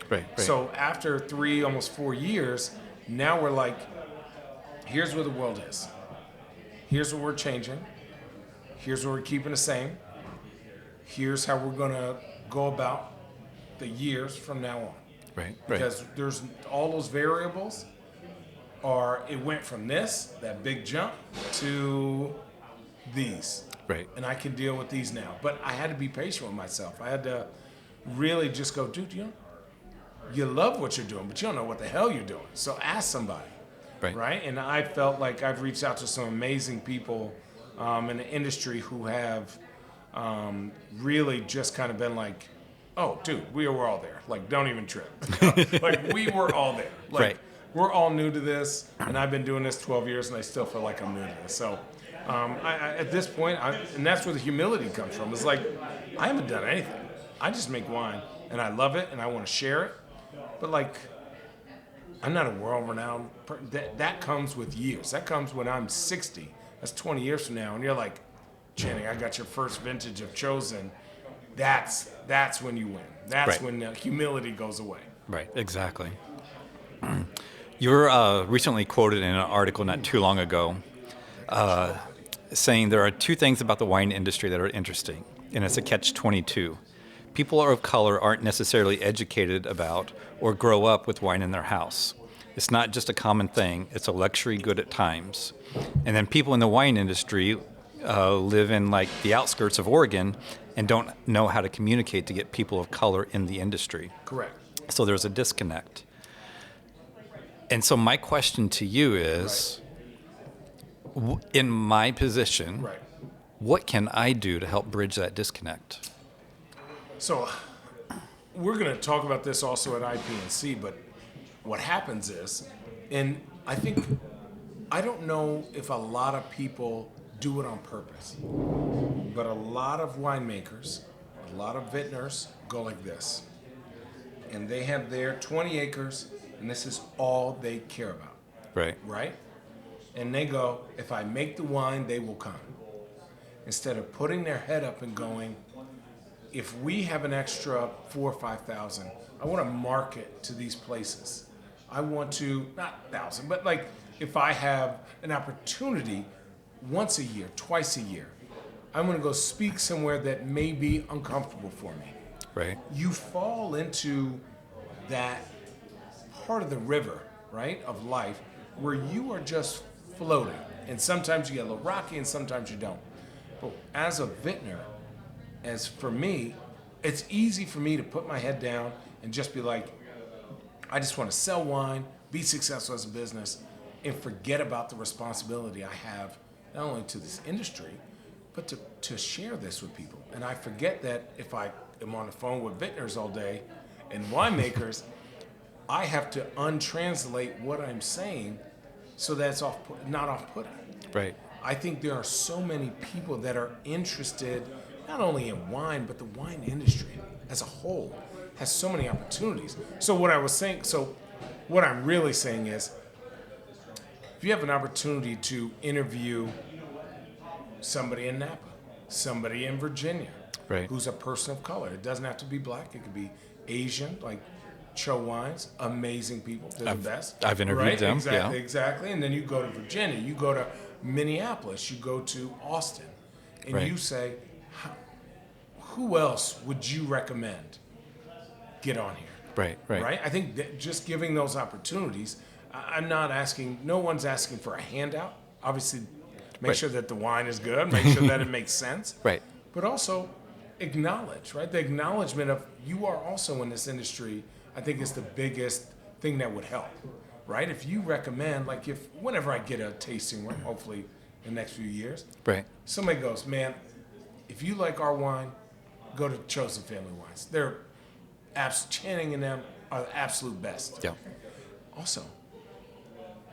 Right. So after 3, almost 4 years, now we're like, here's where the world is. Here's what we're changing. Here's what we're keeping the same. Here's how we're going to go about the years from now on. Right. Because there's all those variables are, it went from this, that big jump, to these. Right. And I can deal with these now. But I had to be patient with myself. I had to really just go, dude, you love what you're doing, but you don't know what the hell you're doing. So ask somebody. Right? And I felt like I've reached out to some amazing people in the industry who have really just kind of been like, oh, dude, we were all there. Like, don't even trip. Like, we were all there. Like, we're all new to this, and I've been doing this 12 years, and I still feel like I'm new to this. So I at this point, and that's where the humility comes from. It's like, I haven't done anything. I just make wine, and I love it, and I want to share it. But, like, I'm not a world-renowned person. That comes with years. That comes when I'm 60. That's 20 years from now, and you're like, Channing, I got your first vintage of Chosen. That's when you win. That's when the humility goes away. Right, exactly. You were recently quoted in an article not too long ago saying there are 2 things about the wine industry that are interesting, and it's a catch-22. People of color aren't necessarily educated about or grow up with wine in their house. It's not just a common thing, it's a luxury good at times. And then people in the wine industry live in like the outskirts of Oregon and don't know how to communicate to get people of color in the industry. Correct. So there's a disconnect. And so my question to you is, in my position, what can I do to help bridge that disconnect? So we're going to talk about this also at IPNC, but what happens is, and I don't know if a lot of people do it on purpose, but a lot of winemakers, a lot of vintners go like this. And they have their 20 acres, and this is all they care about. Right? And they go, if I make the wine, they will come. Instead of putting their head up and going, if we have an extra 4,000 or 5,000, I want to market to these places. I want to, not 1,000, but like if I have an opportunity once a year, twice a year, I'm going to go speak somewhere that may be uncomfortable for me. Right. You fall into that part of the river, right, of life where you are just floating. And sometimes you get a little rocky and sometimes you don't. But as a vintner, as for me, it's easy for me to put my head down and just be like, I just want to sell wine, be successful as a business, and forget about the responsibility I have not only to this industry, but to share this with people. And I forget that if I am on the phone with vintners all day and winemakers, I have to untranslate what I'm saying so that it's not off-putting. Right. I think there are so many people that are interested not only in wine, but the wine industry as a whole has so many opportunities. So what I'm really saying is, if you have an opportunity to interview somebody in Napa, somebody in Virginia, who's a person of color, it doesn't have to be black, it could be Asian, like Cho Wines, amazing people. They're the best. I've interviewed them. Exactly, yeah. exactly. And then you go to Virginia, you go to Minneapolis, you go to Austin, and Right. you say, who else would you recommend get on here? Right. Right? I think that just giving those opportunities, I'm not asking, no one's asking for a handout. Obviously, make Right. sure that the wine is good, make sure that it makes sense. Right. But also acknowledge, right? The acknowledgement of you are also in this industry, I think is the biggest thing that would help, right? If you recommend, like whenever I get a tasting room, hopefully in the next few years, Right. somebody goes, man, if you like our wine, go to Chosen Family Wines. They're Channing and them are the absolute best. Yeah. Also,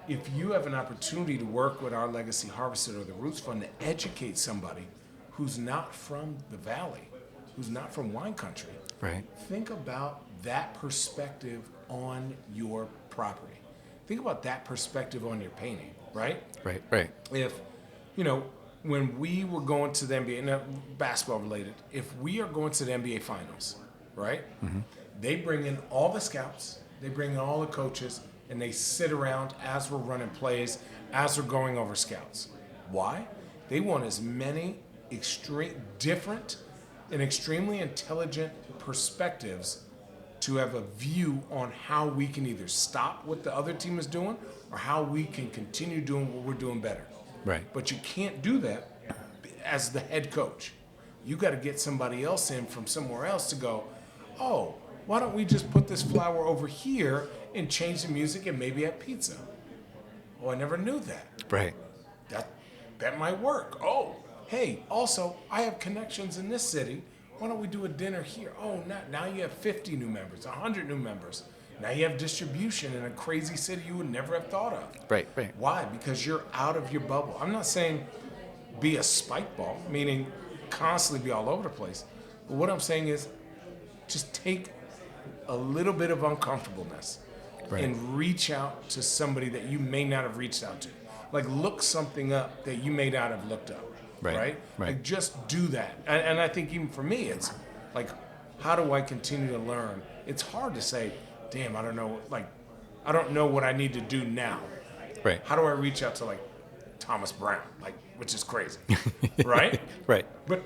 if you have an opportunity to work with our Legacy Harvested or the Roots Fund to educate somebody who's not from the Valley, who's not from wine country, Right. think about that perspective on your property. Think about that perspective on your painting, right? Right. If, when we were going to the NBA, not basketball related, if we are going to the NBA Finals, right? Mm-hmm. They bring in all the scouts, they bring in all the coaches, and they sit around as we're running plays, as we're going over scouts. Why? They want as many different and extremely intelligent perspectives to have a view on how we can either stop what the other team is doing or how we can continue doing what we're doing better. Right. But you can't do that as the head coach. You got to get somebody else in from somewhere else to go, oh, why don't we just put this flower over here and change the music and maybe have pizza? Oh, I never knew that. Right. That might work. Oh, hey, also, I have connections in this city. Why don't we do a dinner here? Oh, now you have 50 new members, 100 new members. Now you have distribution in a crazy city you would never have thought of. Right. Why? Because you're out of your bubble. I'm not saying be a spike ball, meaning constantly be all over the place. But what I'm saying is just take a little bit of uncomfortableness and reach out to somebody that you may not have reached out to. Like look something up that you may not have looked up. Right? Like just do that. And I think even for me, it's like, how do I continue to learn? It's hard to say, damn, I don't know what I need to do now. Right. How do I reach out to like Thomas Brown? Which is crazy. Right? Right. But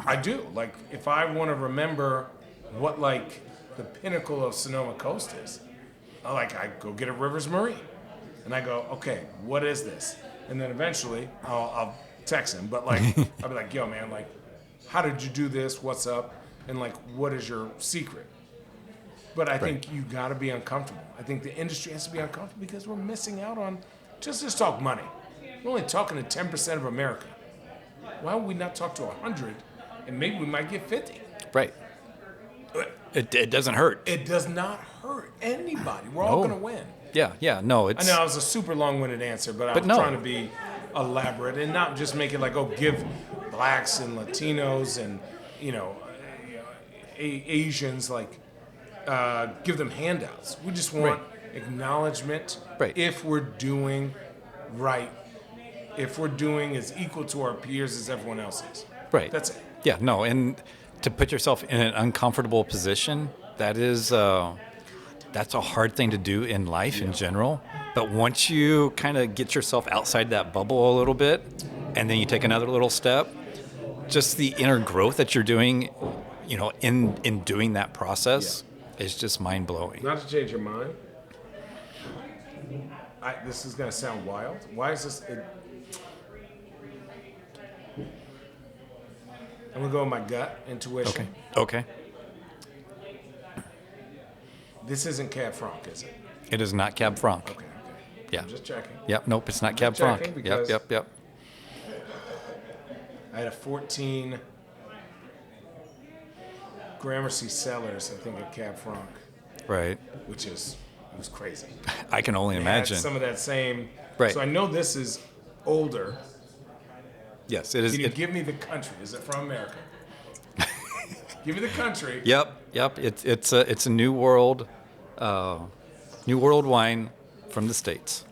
I do. Like if I want to remember what like the pinnacle of Sonoma Coast is, I go get a Rivers Marine. And I go, okay, what is this? And then eventually I'll text him, but I'll be like, yo man, how did you do this? What's up? And what is your secret? But I think you got to be uncomfortable. I think the industry has to be uncomfortable because we're missing out on, just talk money. We're only talking to 10% of America. Why would we not talk to 100 and maybe we might get 50? Right. It doesn't hurt. It does not hurt anybody. We're all going to win. Yeah, no, I know it was a super long-winded answer, but I was trying to be elaborate and not just make it give blacks and Latinos and, Asians, give them handouts. We just want acknowledgement if we're doing right, if we're doing as equal to our peers as everyone else is. Right. That's it. Yeah, no, and to put yourself in an uncomfortable position, that's a hard thing to do in life in general. But once you kind of get yourself outside that bubble a little bit, and then you take another little step, just the inner growth that you're doing, in doing that process is just mind blowing. Not to change your mind, this is going to sound wild. Why is this? I'm going to go with my gut intuition. Okay. This isn't Cab Franc, is it? It is not Cab Franc. Okay. Yeah. I'm just checking. Yep. Nope. It's not Cab Franc. Yep. I had a 14 Gramercy Cellars, I think, at Cab Franc. Right. It was crazy. I can only imagine. Some of that same. Right. So I know this is older. Yes, it is. Can you give me the country? Is it from America? Give me the country. Yep. It's a New World wine from the States.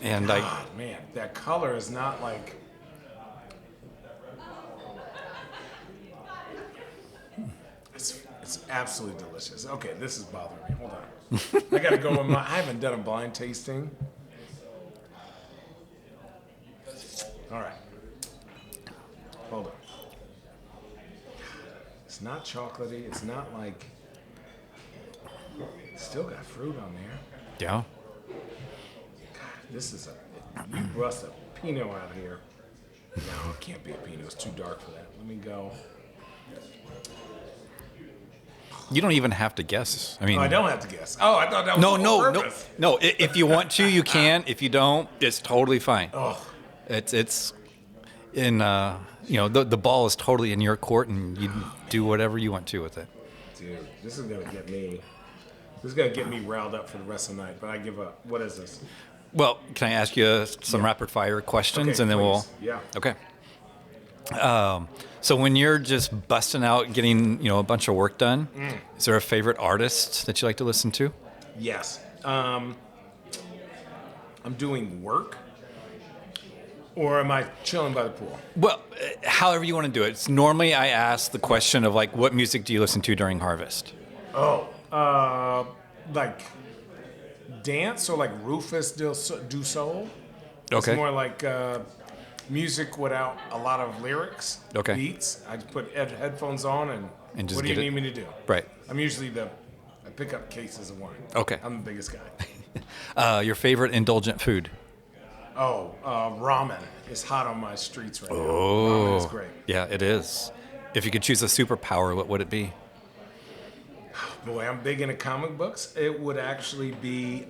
And man, that color is not It's absolutely delicious. Okay, this is bothering me. Hold on. I got to go on I haven't done a blind tasting. All right. Hold on. It's not chocolatey. It's not like... It's still got fruit on there. Yeah. God, this is you bust a Pinot out here. No, it can't be a Pinot. It's too dark for that. Let me go. You don't even have to guess. I mean, I don't have to guess. Oh, I thought that was no. No, if you want to, you can. If you don't, it's totally fine. Oh. It's in the ball is totally in your court, and you do whatever you want to with it. Dude, this is gonna get me riled up for the rest of the night. But I give up. What is this? Well, can I ask you some rapid fire questions, Okay, and then please. we'll. Yeah. Okay. So when you're just busting out, getting a bunch of work done, is there a favorite artist that you like to listen to? Yes. I'm doing work, or am I chilling by the pool? Well, however you want to do it. It's normally I ask the question of like, what music do you listen to during harvest? Oh, like dance or like Rufus du Sol. Okay. It's more like music without a lot of lyrics. Okay. Beats. I just put headphones on and just what do you get need me to do? Right. I'm usually I pick up cases of wine. Okay. I'm the biggest guy. Your favorite indulgent food? Oh, ramen is hot on my streets right now. Oh. Ramen is great. Yeah, it is. If you could choose a superpower, what would it be? Boy, I'm big into comic books. It would actually be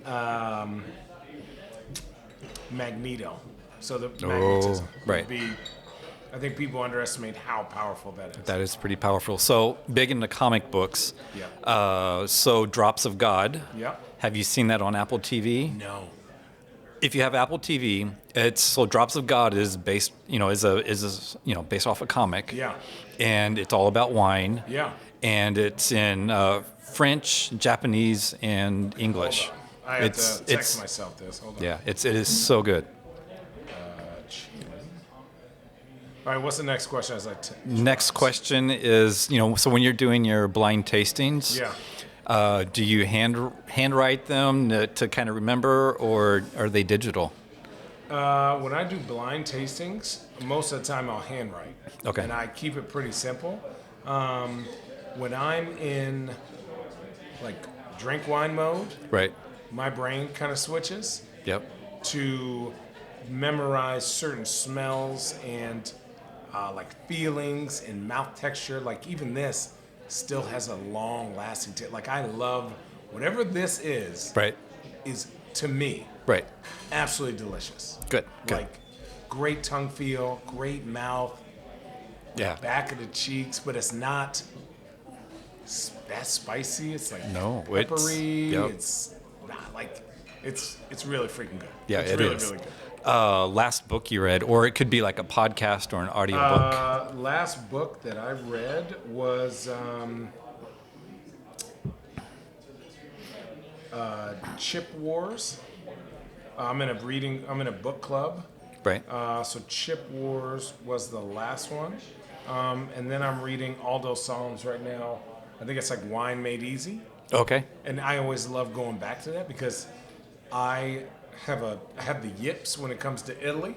Magneto. So the magnetism right. would be. I think people underestimate how powerful that is. That is pretty powerful. So big into comic books. Yeah. So Drops of God. Yeah. Have you seen that on Apple TV? No. If you have Apple TV, Drops of God is based, based off a comic. Yeah. And it's all about wine. Yeah. And it's in French, Japanese, and English. I have to text myself this. Hold on. Yeah, it is so good. All right, what's the next question? Next question is, so when you're doing your blind tastings, Yeah. Do you handwrite them to kind of remember, or are they digital? When I do blind tastings, most of the time I'll handwrite. Okay. And I keep it pretty simple. When I'm in like drink wine mode, Right. my brain kind of switches Yep. to memorize certain smells and like feelings and mouth texture. Like even this still has a long lasting taste. Like I love whatever this is. Right. Is to me Right. absolutely delicious. Good. Like great tongue feel, great mouth, Yeah. back of the cheeks, but it's not that spicy. It's like No, peppery. yep. It's not like it's really freaking good. Yeah, it's it really, is. really good. Last book you read, or it could be like a podcast or an audio book. Last book that I read was Chip Wars. I'm in a book club. Right. So Chip Wars was the last one. And then I'm reading Aldo Psalms right now. I think it's like Wine Made Easy. Okay. And I always love going back to that because I have the yips when it comes to Italy.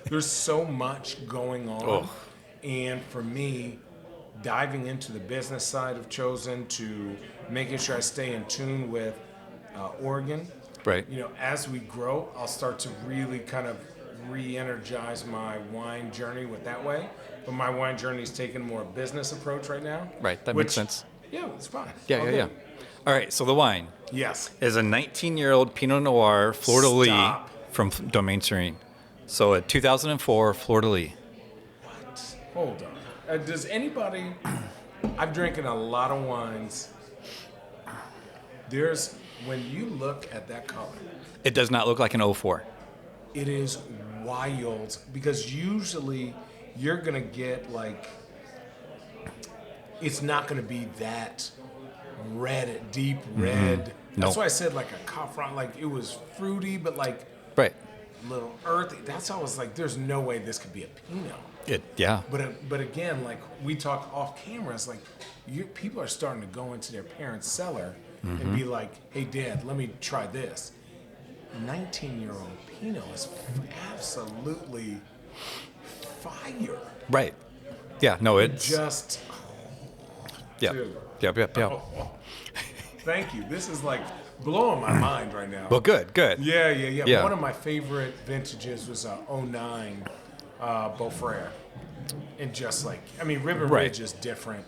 There's so much going on. Oh. And for me, diving into the business side of Chosen to making sure I stay in tune with Oregon. Right. As we grow, I'll start to really kind of re-energize my wine journey with that way. But my wine journey is taking a more business approach right now. Right. That makes sense. Yeah, it's fine. Yeah. All right. So the wine Yes. is a 19-year-old Pinot Noir Fleur de Lis Stop. from Domaine Serene. So a 2004 Fleur de Lis. What? Hold on. Does anybody... I've drinking a lot of wines. When you look at that color... It does not look like an 04. It is wild because usually you're going to get like... It's not going to be that red, deep red. Mm-hmm. That's why I said like a Cafran, like it was fruity, but like Right. a little earthy. That's how I was like, there's no way this could be a Pinot. Yeah. But again, like we talk off camera, it's like people are starting to go into their parents' cellar and be like, "Hey, Dad, let me try this." 19-year-old Pinot is absolutely fire. Right. Yeah. No, it's Just yeah. dude. Yep. Oh, thank you. This is like blowing my mind right now. Well, good. Yeah. One of my favorite vintages was a 09 Beaufrere. And just like, I mean, Ribbon Ridge is different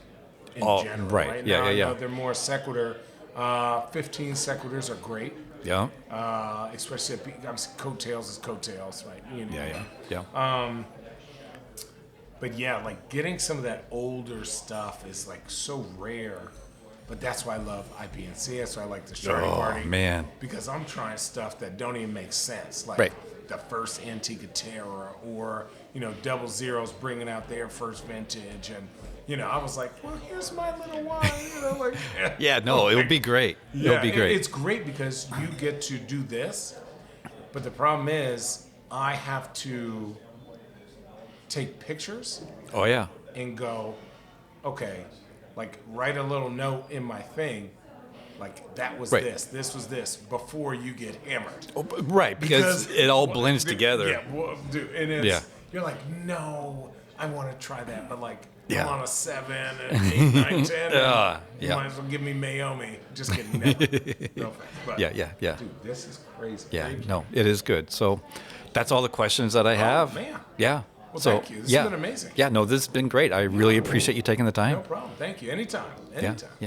in general. Right now, I know they're more sequitur. 15 sequiturs are great. Yeah. Especially coattails is coattails, right? You know. Yeah. But yeah, like getting some of that older stuff is like so rare. But that's why I love IPNC. That's why I like the Sharding Party. Man. Because I'm trying stuff that don't even make sense. Like the first Antigua Terra or, Double Zero's bringing out their first vintage. And, I was like, well, here's my little wine. Like, it'll be great. Yeah, it'll be great. It's great because you get to do this. But the problem is I have to take pictures. Oh, yeah. And go, okay, like write a little note in my thing, like that was this was this, before you get hammered. Oh, right, because it all blends together. Yeah, well, dude, and it's, you're like, no, I want to try that, but like, I'm on a 7 and 8, 9, 10. You might as well give me Mayomi. Just kidding. No offense. But, yeah. Dude, this is crazy. Yeah, no, it is good. So that's all the questions that I have. Man. Yeah. Well, thank you. This has been amazing. Yeah, no, this has been great. I really appreciate you taking the time. No problem. Thank you. Anytime.